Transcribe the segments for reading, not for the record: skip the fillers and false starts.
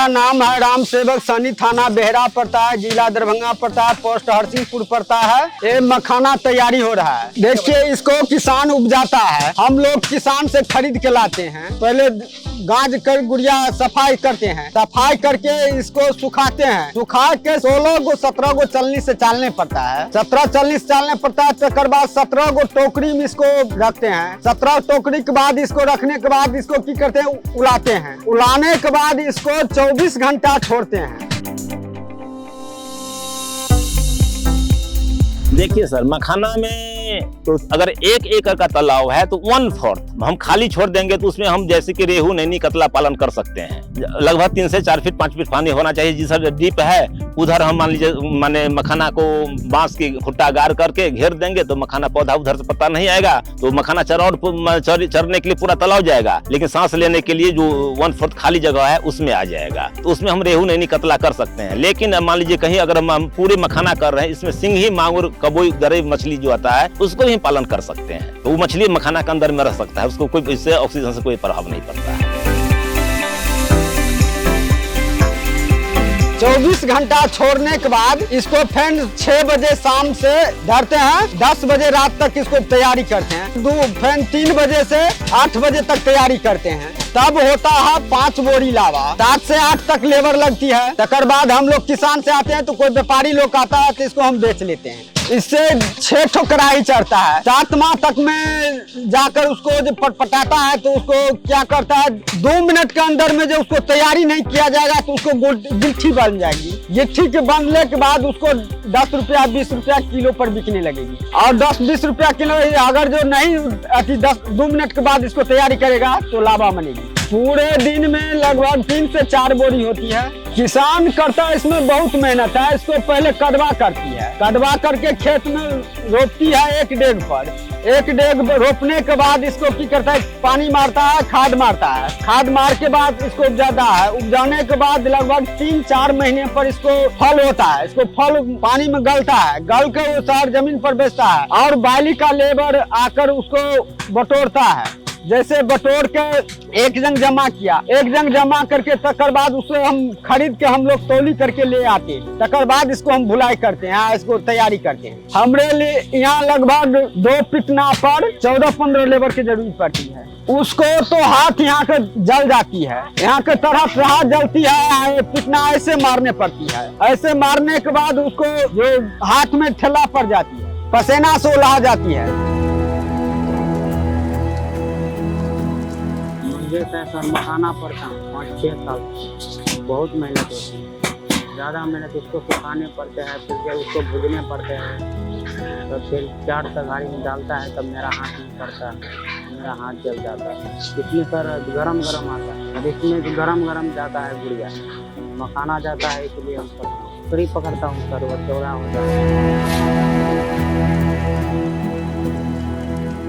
मेरा नाम है राम सेवक सैनी, थाना बेहरा पड़ता है, जिला दरभंगा पड़ता है, पोस्ट हरसिंहपुर पड़ता है। ये मखाना तैयारी हो रहा है। देखिए, इसको किसान उपजाता है, हम लोग किसान से खरीद के लाते हैं। पहले गाज कर गुड़िया सफाई करते हैं, सफाई करके इसको सुखाते हैं। सुखा के 16 गो 17 गो चलनी से चालने पड़ता है, 17 चलनी से चालने पड़ता है। तकर बाद 17 गो टोकरी में इसको रखते हैं। 17 टोकरी के बाद इसको रखने के बाद इसको की करते हैं, उलाते हैं। उलाने के बाद इसको 24 घंटा छोड़ते हैं। देखिए सर, मखाना में तो अगर 1 एकड़ का तालाब है तो 1/4 हम खाली छोड़ देंगे तो उसमें हम जैसे कि रेहू, नैनी, कतला पालन कर सकते हैं। लगभग 3 से 4 फीट 5 फीट पानी होना चाहिए। जिस डीप है उधर हम मान लीजिए माने मखाना को बांस की खुट्टा गाड़ करके घेर देंगे तो मखाना पौधा उधर से पता नहीं आएगा, तो मखाना चरने के लिए पूरा तालाब जाएगा, लेकिन सांस लेने के लिए जो 1/4 खाली जगह है उसमें आ जाएगा। तो उसमें हम रेहू, नैनी, कतला कर सकते हैं। लेकिन मान लीजिए कहीं अगर हम पूरे मखाना कर रहे हैं, इसमें सिंघी, मांगुर, कबोई, गरई मछली जो आता है उसको भी पालन कर सकते हैं, तो वो मछली मखाना के अंदर में रह सकता है, उसको कोई इससे ऑक्सीजन से कोई प्रभाव नहीं पड़ता है। 24 घंटा छोड़ने के बाद इसको फिर 6 बजे शाम से धरते हैं, 10 बजे रात तक इसको तैयारी करते हैं। फिर 3 बजे से 8 बजे तक तैयारी करते हैं। तब होता है 5 बोरी लावा। 7 से 8 तक लेबर लगती है। तकर बाद हम लोग किसान से आते हैं तो कोई व्यापारी लोग आता है तो इसको हम बेच लेते हैं। इससे 6 ठो कढ़ाई चढ़ता है। 7 माह तक में जाकर उसको जब पटपटाता है तो उसको क्या करता है, 2 मिनट के अंदर में जो उसको तैयारी नहीं किया जाएगा तो उसको गिट्ठी बन जाएगी। गिट्ठी के बनने के बाद उसको 10 रुपया 20 रुपया किलो पर बिकने लगेगी। और 10-20 रुपया किलो अगर जो नहीं 2 मिनट के बाद इसको तैयारी करेगा तो लाभा बनेगी। पूरे दिन में लगभग 3 से 4 बोरी होती है। किसान करता है, इसमें बहुत मेहनत है। इसको पहले कदवा करती है, कदवा करके खेत में रोपती है 1 डेग पर। 1 डेग रोपने के बाद इसको की करता है, पानी मारता है, खाद मारता है। खाद मार के बाद इसको उपजाता है। उपजाने के बाद लगभग 3-4 महीने पर इसको फल होता है। इसको फल पानी में गलता है, गल के वो सार जमीन पर बेचता है और बाली का लेबर आकर उसको बटोरता है। जैसे बटोर के एक जंग जमा किया, एक जंग जमा करके तकर बाद उसे हम खरीद के हम लोग तौली करके ले आते हैं। तकर बाद इसको हम भुलाई करते हैं, इसको तैयारी करते हैं। हमारे लिए यहाँ लगभग 2 पिटना पर 14-15 लेबर की जरूरत पड़ती है। उसको तो हाथ यहाँ के जल जाती है, यहाँ के तरह जलती है। पिटना ऐसे मारने पड़ती है, ऐसे मारने के बाद उसको जो हाथ में ठेला पड़ जाती है, पसीना से उला जाती है। सर मखाना पड़ता हूँ 5-6 साल, बहुत मेहनत होती है। ज़्यादा मेहनत उसको सुखाने पड़ते हैं, फिर जब उसको भूजने पड़ते हैं, तो फिर 4 तगाड़ी में डालता है तब मेरा हाथ नहीं पड़ता, मेरा हाथ जल जाता है। इसमें सर गरम आता है, अब इसमें गरम जाता है गुड़िया, मखाना जाता है, इसलिए हम सब फ्री पकड़ता हूँ सर। वो चौड़ा होता है।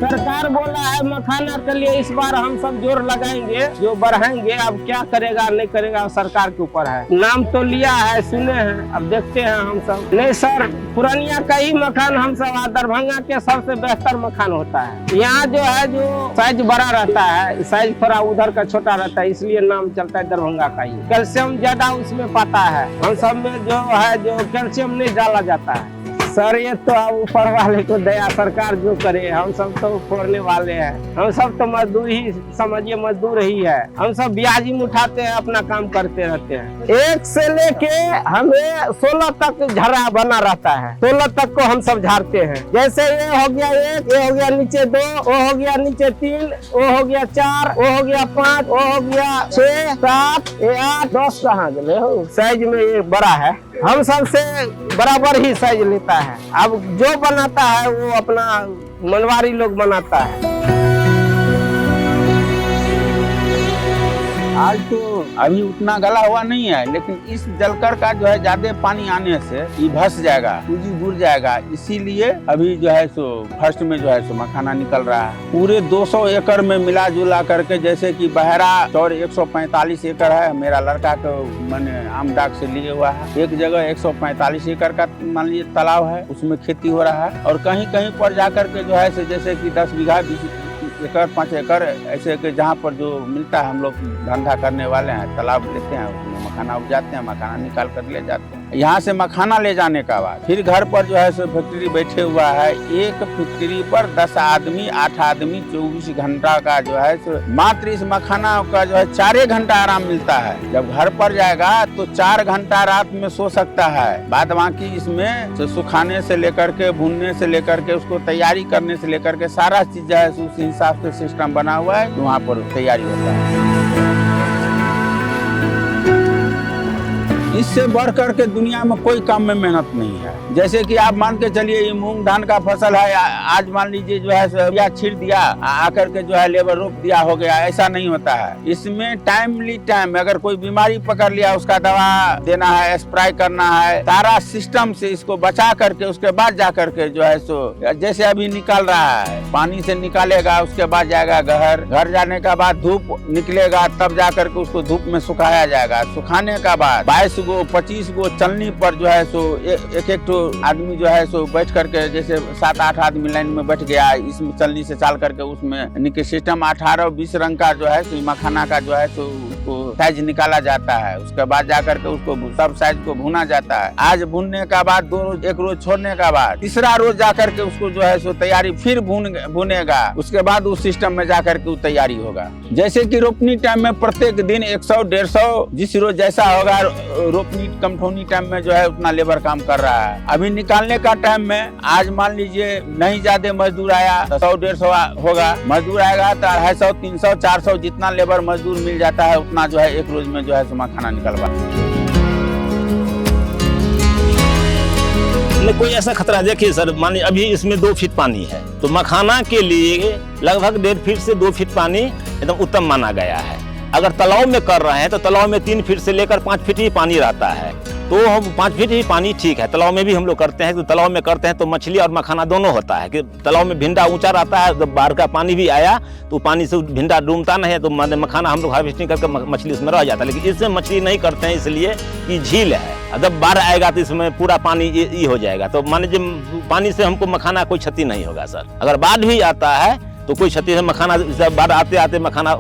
सरकार बोला है मखाना के लिए इस बार हम सब जोर लगाएंगे, जो बढ़ाएंगे। अब क्या करेगा नहीं करेगा सरकार के ऊपर है। नाम तो लिया है, सुने हैं, अब देखते हैं हम सब। नहीं सर, पुरानिया का ही मखान हम सब, दरभंगा के सबसे बेहतर मखान होता है। यहाँ जो है जो साइज बड़ा रहता है, साइज थोड़ा उधर का छोटा रहता है, इसलिए नाम चलता है दरभंगा का ही। कैल्शियम ज्यादा उसमें पाता है। हम सब में जो है जो कैल्शियम नहीं डाला जाता है सर। ये तो अब ऊपर वाले को दया, सरकार जो करे, हम सब तो फोड़ने वाले हैं। हम सब तो मजदूर ही समझिए, मजदूर ही है। हम सब ब्याजी में उठाते हैं, अपना काम करते रहते हैं। 1 से लेके हमें 16 तक झरा बना रहता है। 16 तक को हम सब झाड़ते हैं। जैसे ये हो गया 1, ये हो गया नीचे 2, वो हो गया नीचे 3, वो हो गया 4, वो हो गया 5, वो हो गया 6, 7, 8, 10 कहाँ गए हो। साइज में ये बड़ा है, हम सबसे बराबर ही साइज लेता है। अब जो बनाता है वो अपना मनवारी लोग बनाता है। आज तो अभी उतना गला हुआ नहीं है, लेकिन इस जलकर का जो है ज्यादा पानी आने से ये धस जाएगा, सूजी बुर जाएगा। इसीलिए अभी जो है सो फर्स्ट में जो है सो मखाना निकल रहा है। पूरे 200 एकड़ में मिला जुला करके, जैसे कि बहरा और 145 एकड़ है। मेरा लड़का को मैंने आम डाक से लिए हुआ है। एक जगह 145 एकड़ का मान लीजिए तालाब है, उसमें खेती हो रहा है। और कहीं कहीं पर जाकर के जो है जैसे कि 10 बीघा 20 एकड़ 5 एकड़ ऐसे के जहाँ पर जो मिलता है, हम लोग धंधा करने वाले हैं, तालाब लेते हैं उसमें मखाना उपजाते हैं, मखाना निकाल कर ले जाते हैं। यहाँ से मखाना ले जाने का बाद फिर घर पर जो है सो फैक्ट्री बैठे हुआ है। एक फैक्ट्री पर 10 आदमी 8 आदमी 24 घंटा का जो है सो मात्र इस मखाना का जो है 4 घंटा आराम मिलता है। जब घर पर जाएगा तो 4 घंटा रात में सो सकता है। बाद बाकी इसमें सुखाने से लेकर के, भूनने से लेकर के, उसको तैयारी करने से लेकर के सारा चीज जो है उस हिसाब से सिस्टम बना हुआ है, वहाँ पर तैयारी होता है। इससे बढ़ करके दुनिया में कोई काम में मेहनत नहीं है। जैसे कि आप मान के चलिए ये मूंग धान का फसल है, आज मान लीजिए जो है या छीड़ दिया, आकर के जो है लेबर रोप दिया, हो गया, ऐसा नहीं होता है। इसमें टाइमली टाइम अगर कोई बीमारी पकड़ लिया उसका दवा देना है, स्प्रे करना है, सारा सिस्टम से इसको बचा करके उसके बाद जा करके जो है सो जैसे अभी निकाल रहा है, पानी से निकालेगा, उसके बाद जाएगा घर जाने का बाद धूप निकलेगा, तब जा करके उसको धूप में सुखाया जाएगा। सुखाने का बाद 22 गो 25 गो चलनी पर जो है सो एक आदमी जो है सो बैठ करके, जैसे 7-8 आदमी लाइन में बैठ गया, इसमें चलनी से चाल करके उसमें निके सिस्टम 18-20 रंग का जो है सो मखाना का जो है सो उसको साइज निकाला जाता है। उसके बाद जाकर के उसको सब साइज को भुना जाता है। आज भुनने का बाद 2 रोज, 1 रोज छोड़ने का बाद तीसरा रोज जाकर के उसको जो है सो तैयारी फिर भुनेगा। उसके बाद उस सिस्टम में जाकर के तैयारी होगा। जैसे कि रोपनी टाइम में प्रत्येक दिन 100-150 जिस रोज जैसा होगा, रोपनी कमठौनी टाइम में जो है उतना लेबर काम कर रहा है। अभी निकालने का टाइम में आज मान लीजिए नहीं ज्यादा मजदूर आया, 100-150 होगा, मजदूर आएगा तो 250-300-400 जितना लेबर मजदूर मिल जाता है उतना जो है एक रोज में जो है मखाना निकलवा। कोई ऐसा खतरा देखिए सर, मानिए अभी इसमें 2 फीट पानी है, तो मखाना के लिए लगभग 1.5 फीट से 2 फीट पानी एकदम उत्तम माना गया है। अगर तालाब में कर रहे हैं तो तालाब में 3 फीट से लेकर 5 फीट ही पानी रहता है, तो हम 5 फीट ही पानी ठीक है। तालाब में भी हम लोग करते हैं, तो तालाब में करते हैं तो मछली और मखाना दोनों होता है कि तालाब में भिंडा ऊंचा रहता है, जब बाढ़ का पानी भी आया तो पानी से भिंडा डूबता नहीं है, तो मखाना हम लोग हार्वेस्टिंग करके मछली उसमें रह जाता है। लेकिन इसमें मछली नहीं करते हैं इसलिए कि झील है, जब बाढ़ आएगा तो इसमें पूरा पानी ये हो जाएगा, तो मान लीजिए पानी से हमको मखाना कोई क्षति नहीं होगा सर। अगर बाढ़ भी आता है तो कोई क्षति है, मखाना बाढ़ आते आते मखाना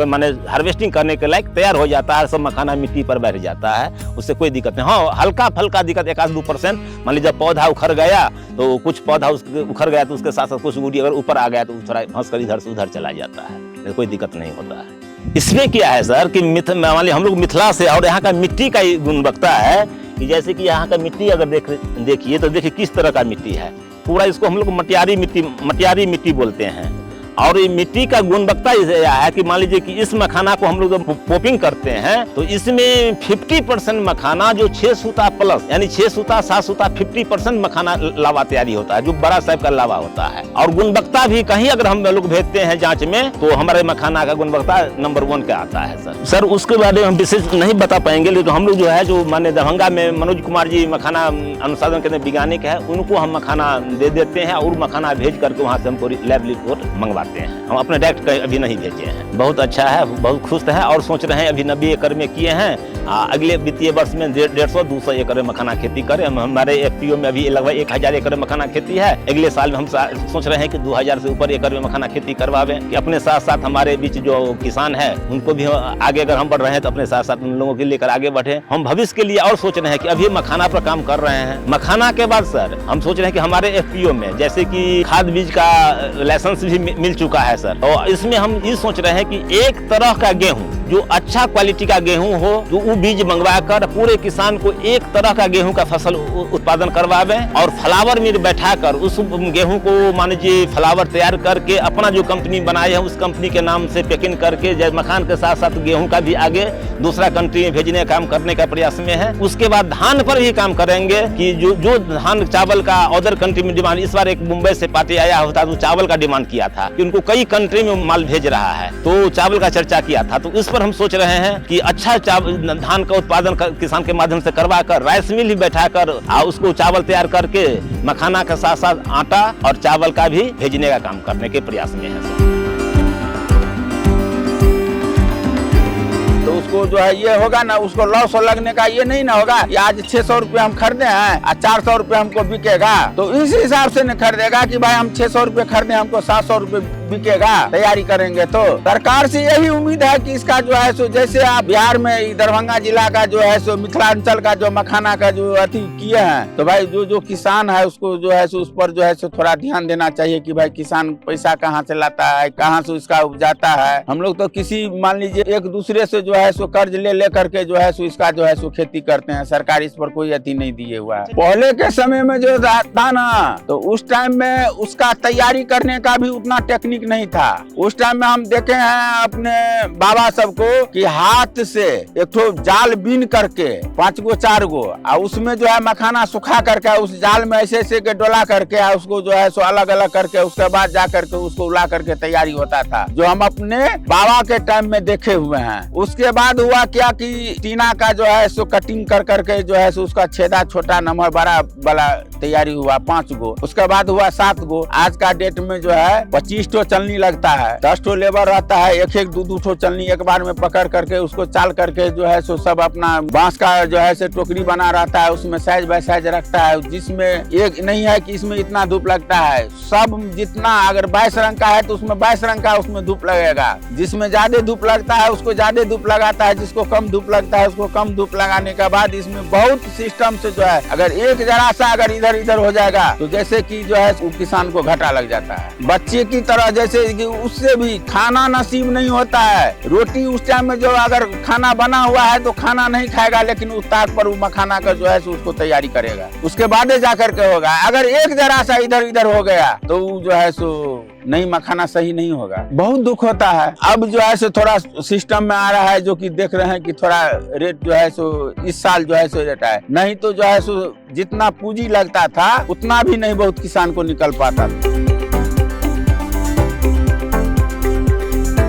माने हार्वेस्टिंग करने के लायक तैयार हो जाता है, सब मखाना मिट्टी पर बैठ जाता है, उससे कोई दिक्कत नहीं। हाँ, हल्का फल्का दिक्कत 1-2%, मान लीजिए जब पौधा उखड़ गया तो कुछ पौधा उखड़ गया तो उसके साथ साथ कुछ गुड़ी अगर ऊपर आ गया तो थोड़ा फंस कर इधर से उधर चला जाता है, कोई दिक्कत नहीं होता है। इसमें क्या है सर कि मान ली हम लोग मिथिला से, और यहाँ का मिट्टी का गुणवत्ता है कि जैसे कि यहाँ का मिट्टी अगर देखिए तो देखिए किस तरह का मिट्टी है, पूरा इसको हम लोग मटियारी मिट्टी बोलते हैं। और ये मिट्टी का गुणवत्ता है कि मान लीजिए कि इस मखाना को हम लोग जब पॉपिंग करते हैं तो इसमें 50% मखाना जो 6 सूता प्लस यानी 6 सूता 7 सूता 50% मखाना लावा तैयारी होता है, जो बड़ा साइज का लावा होता है। और गुणवत्ता भी कहीं अगर हम लोग भेजते हैं जांच में तो हमारे मखाना का गुणवत्ता नंबर 1 का आता है सर। उसके बारे में हम विशेष नहीं बता पाएंगे, लेकिन हम लोग जो है जो माने दरभंगा में मनोज कुमार जी मखाना अनुसंधान केंद्र वैज्ञानिक है, उनको हम मखाना दे देते हैं और मखाना भेज करके वहाँ से हमको लैब रिपोर्ट मंगवाते हैं। हम अपने डायरेक्ट कहीं अभी नहीं भेजे हैं। बहुत अच्छा है, बहुत खुश हैं और सोच रहे हैं अभी 90 एकड़ में किए हैं, अगले वित्तीय वर्ष में 150-200 एकड़ में मखाना खेती करें। हमारे एफपीओ में अभी लगभग 1000 एकड़ मखाना खेती है। अगले साल में हम सोच रहे हैं कि 2000 से ऊपर एकड़ में मखाना खेती करवावे, कि अपने साथ साथ हमारे बीच जो किसान है उनको भी आगे अगर हम बढ़ रहे हैं तो अपने साथ साथ उन लोगों के लेकर आगे बढ़े। हम भविष्य के लिए और सोच रहे हैं कि अभी मखाना पर काम कर रहे हैं। मखाना के बाद सर हम सोच रहे हैं कि हमारे एफपीओ में जैसे कि खाद बीज का लाइसेंस भी मिल चुका है सर, और इसमें हम ये सोच रहे हैं कि एक तरह का गेहूं जो अच्छा क्वालिटी का गेहूं हो, जो वो बीज मंगवा कर पूरे किसान को एक तरह का गेहूं का फसल उत्पादन करवावे और फ्लावर मिल बैठाकर उस गेहूं को मान लीजिए फ्लावर तैयार करके अपना जो कंपनी बनाए है उस कंपनी के नाम से पैकिंग करके मखान के साथ साथ गेहूं का भी आगे दूसरा कंट्री में भेजने का काम करने का प्रयास में है। उसके बाद धान पर भी काम करेंगे कि जो धान चावल का अदर कंट्री में डिमांड, इस बार एक मुंबई से पार्टी आया होता तो चावल का डिमांड किया था कि उनको कई कंट्री में माल भेज रहा है, तो चावल का चर्चा किया था। तो इस पर हम सोच रहे हैं कि अच्छा धान का उत्पादन किसान के माध्यम से करवा कर राइस मिल भी बैठाकर उसको चावल तैयार करके मखाना के साथ साथ आटा और चावल का भी भेजने का काम करने के प्रयास में है। तो उस उसको जो है ये होगा ना, उसको लॉस लगने का ये नहीं ना होगा। ये आज 600 रुपये हम खरीदे हैं और 400 रुपये हमको बिकेगा, तो इस हिसाब से नहीं खरीदेगा कि भाई हम 600 रुपये खरीदे हमको 700 रुपये बिकेगा। तैयारी करेंगे तो सरकार से यही उम्मीद है कि इसका जो है सो जैसे आप बिहार में दरभंगा जिला का जो है सो मिथिलांचल का जो मखाना का जो अति किए हैं, तो भाई जो किसान है उसको जो है सो उस पर जो है सो थोड़ा ध्यान देना चाहिए कि भाई किसान पैसा कहाँ से लाता है, कहाँ से उसका उपजाता है। हम लोग तो किसी मान लीजिए एक दूसरे से जो है सो कर्ज ले करके जो है सो इसका जो है सो खेती करते हैं। सरकार इस पर कोई अति नहीं दिए हुआ है। पहले के समय में जो था ना, तो उस टाइम में उसका तैयारी करने का भी उतना टेक्निक नहीं था। उस टाइम में हम देखे हैं अपने बाबा सबको कि हाथ से एक तो जाल बीन करके 5 गो 4 गो और उसमें जो है मखाना सुखा करके उस जाल में ऐसे ऐसे के डोला करके उसको जो है सो अलग अलग करके उसके बाद जा करके उसको उला करके तैयारी होता था, जो हम अपने बाबा के टाइम में देखे हुए हैं। उसके बाद हुआ क्या कि टीना का जो है सो कटिंग कर करके जो है सो उसका छेदा छोटा नंबर बड़ा वाला तैयारी हुआ 5 गो। उसके बाद हुआ 7 गो। आज का डेट में जो है 25 ठो चलनी लगता है, 10 ठो लेबर रहता है, एक 2 ठो चलनी एक बार में पकड़ करके उसको चाल करके जो है सो सब अपना बांस का जो है सो टोकरी बना रहता है, उसमें साइज बाय साइज रखता है, जिसमें एक नहीं है कि इसमें इतना धूप लगता है। सब जितना अगर 22 रंग का है तो उसमें 22 रंग का उसमें धूप लगेगा। जिसमें ज्यादा धूप लगता है उसको ज्यादा धूप लगाता है, जिसको कम धूप लगता है उसको कम धूप लगाने के बाद इसमें बहुत सिस्टम से जो है अगर एक जरा सा अगर इधर इधर हो जाएगा तो जैसे कि जो है किसान को घाटा लग जाता है। बच्चे की तरह जैसे कि उससे भी खाना नसीब नहीं होता है। रोटी उस टाइम में जो अगर खाना बना हुआ है तो खाना नहीं खाएगा, लेकिन उस ताक पर वो मखाना का जो है उसको तैयारी करेगा, उसके बाद जाकर के होगा। अगर एक जरा सा इधर इधर हो गया तो जो है सो नहीं मखाना सही नहीं होगा। बहुत दुख होता है। अब जो है सो थोड़ा सिस्टम में आ रहा है, जो कि देख रहे हैं कि थोड़ा रेट जो है सो इस साल जो है सो रेट है, नहीं तो जो है सो जितना पूंजी लगता था उतना भी नहीं बहुत किसान को निकल पाता था।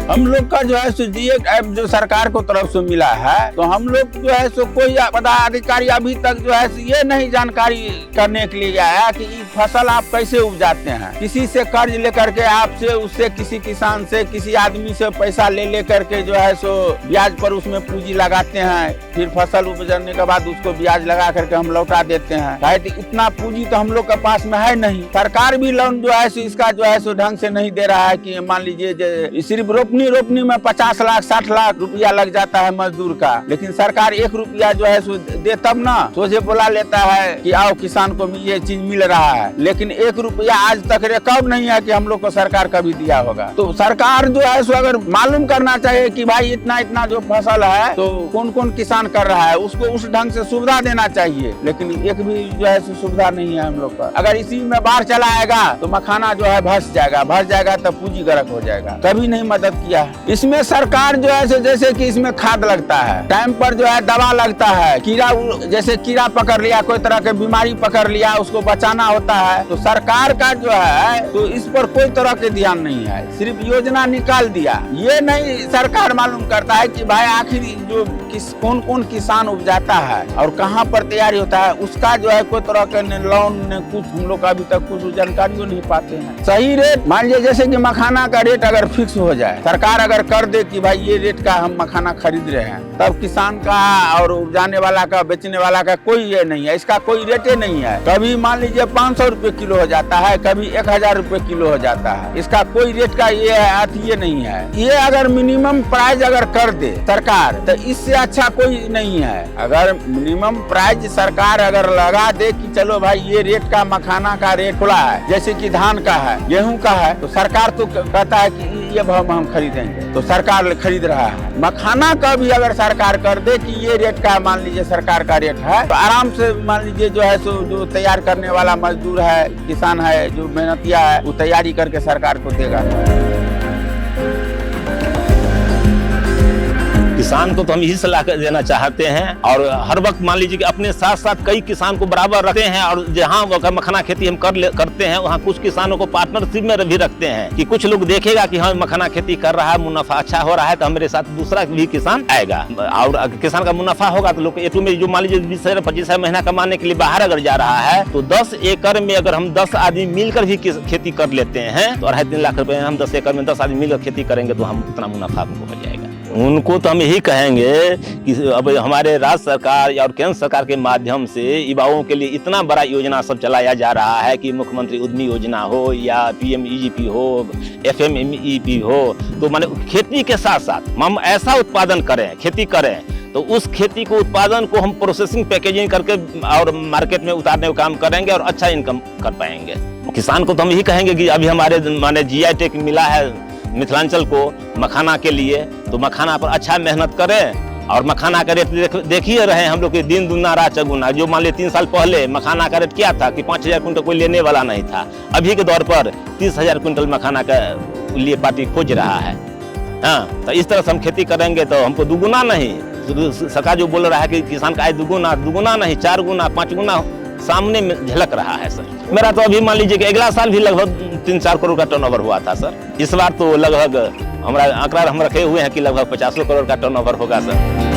हम लोग का जो है सो GX ऐप जो सरकार को तरफ से मिला है, तो हम लोग जो है सो कोई पदाधिकारी अभी तक जो है ये नहीं जानकारी करने के लिए आया कि फसल आप कैसे उपजाते हैं। किसी से कर्ज लेकर के आपसे उससे किसी किसान से किसी आदमी से पैसा ले करके जो है सो ब्याज पर उसमें पूंजी लगाते हैं, फिर फसल उपजने के बाद उसको ब्याज लगा करके हम लौटा देते हैं। इतना पूंजी तो हम लोग के पास में है नहीं। सरकार भी लोन जो है सो इसका जो है सो ढंग से नहीं दे रहा है कि मान लीजिए सिर्फ रोपनी में 50 लाख 60 लाख रुपया लग जाता है मजदूर का, लेकिन सरकार 1 रुपया जो है दे तब ना सोझे बोला लेता है कि आओ किसान को ये चीज मिल रहा है, लेकिन 1 रुपया आज तक रिकॉर्ड नहीं है कि हम लोग को सरकार कभी दिया होगा। तो सरकार जो है सो अगर मालूम करना चाहिए कि भाई इतना जो फसल है तो कौन कौन किसान कर रहा है, उसको उस ढंग से सुविधा देना चाहिए, लेकिन एक भी जो है सुविधा नहीं है हम लोग का। अगर इसी में बाढ़ चला आएगा तो मखाना जो है भस जाएगा तब पूंजी गर्क हो जाएगा। कभी नहीं मदद किया। इसमें सरकार जो है जैसे कि इसमें खाद लगता है, टाइम पर जो है दवा लगता है, जैसे कीड़ा पकड़ लिया, कोई तरह के बीमारी पकड़ लिया, उसको बचाना होता है, तो सरकार का जो है तो इस पर कोई तरह के ध्यान नहीं है। सिर्फ योजना निकाल दिया, ये नहीं सरकार मालूम करता है कि भाई आखिर जो कौन कौन किसान उपजाता है और कहाँ पर तैयारी होता है, उसका जो है कोई तरह के लोन ने कुछ हम लोग अभी तक कुछ जानकारी नहीं पाते हैं। सही रेट मान लीजिए जैसे कि मखाना का रेट अगर फिक्स हो जाए, सरकार अगर कर दे कि भाई ये रेट का हम मखाना खरीद रहे हैं, तब किसान का और उपजाने वाला का बेचने वाला का कोई ये नहीं है, इसका कोई रेटे नहीं है। कभी मान लीजिए 500 रुपए किलो हो जाता है, कभी 1000 रुपए किलो हो जाता है, इसका कोई रेट का ये ये नहीं है। ये अगर मिनिमम प्राइस अगर कर दे सरकार तो इससे अच्छा कोई नहीं है। अगर मिनिमम प्राइस सरकार अगर लगा दे कि चलो भाई ये रेट का मखाना का रेट खुला है, जैसे कि धान का है, गेहूं का है, तो सरकार तो कहता है कि ये भाव में हम खरीदेंगे, तो सरकार खरीद रहा है। मखाना का भी अगर सरकार कर दे कि ये रेट का मान लीजिए सरकार का रेट है, तो आराम से मान लीजिए जो है सो जो तैयार करने वाला मजदूर है, किसान है, जो मेहनतिया है, वो तैयारी करके सरकार को देगा। किसान को तो हम यही सलाह देना चाहते हैं, और हर वक्त मान लीजिए कि अपने साथ साथ कई किसान को बराबर रखते हैं, और जहाँ मखाना खेती हम करते हैं वहाँ कुछ किसानों को पार्टनरशिप में भी रखते हैं कि कुछ लोग देखेगा कि हाँ मखाना खेती कर रहा है, मुनाफा अच्छा हो रहा है, तो हमारे साथ दूसरा भी किसान आएगा, और किसान का मुनाफा होगा तो लोग ए2 में जो मान लीजिए 20-25 महीना कमाने के लिए बाहर अगर जा रहा है, तो 10 एकड़ में अगर हम 10 आदमी मिलकर भी खेती कर लेते हैं तो 2.5-3 लाख रुपए हम 10 एकड़ में 10 आदमी मिलकर खेती करेंगे तो हम उतना मुनाफा हमको हो जाएगा। उनको तो हम यही कहेंगे कि अब हमारे राज्य सरकार और केंद्र सरकार के माध्यम से युवाओं के लिए इतना बड़ा योजना सब चलाया जा रहा है कि मुख्यमंत्री उद्यमी योजना हो या PMEGP हो, FMEP हो, तो माने खेती के साथ साथ हम ऐसा उत्पादन करें, खेती करें, तो उस खेती को उत्पादन को हम प्रोसेसिंग पैकेजिंग करके और मार्केट में उतारने का काम करेंगे और अच्छा इनकम कर पाएंगे। किसान को तो हम यही कहेंगे कि अभी हमारे माने GI टैग मिला है मिथिलांचल को मखाना के लिए, तो मखाना पर अच्छा मेहनत करें और मखाना का रेट देख ही रहे हैं हम लोग के दिन दुना रात चौगुना। जो मान लीजिए 3 साल पहले मखाना का रेट क्या था कि 5000 कुंटल कोई लेने वाला नहीं था, अभी के दौर पर 30,000 कुंटल मखाना का लिए पार्टी खोज रहा है। हाँ, तो इस तरह से हम खेती करेंगे तो हमको दुगुना नहीं, सरकार जो बोल रहा है कि किसान का आय दुगुना नहीं 4 गुना 5 गुना सामने में झलक रहा है सर। मेरा तो अभी मान लीजिए कि अगला साल भी लगभग 3-4 करोड़ का टर्नओवर हुआ था सर। इस बार तो लगभग हमारा आंकड़ा हम रखे हुए हैं कि लगभग 50 करोड़ का टर्नओवर होगा सर।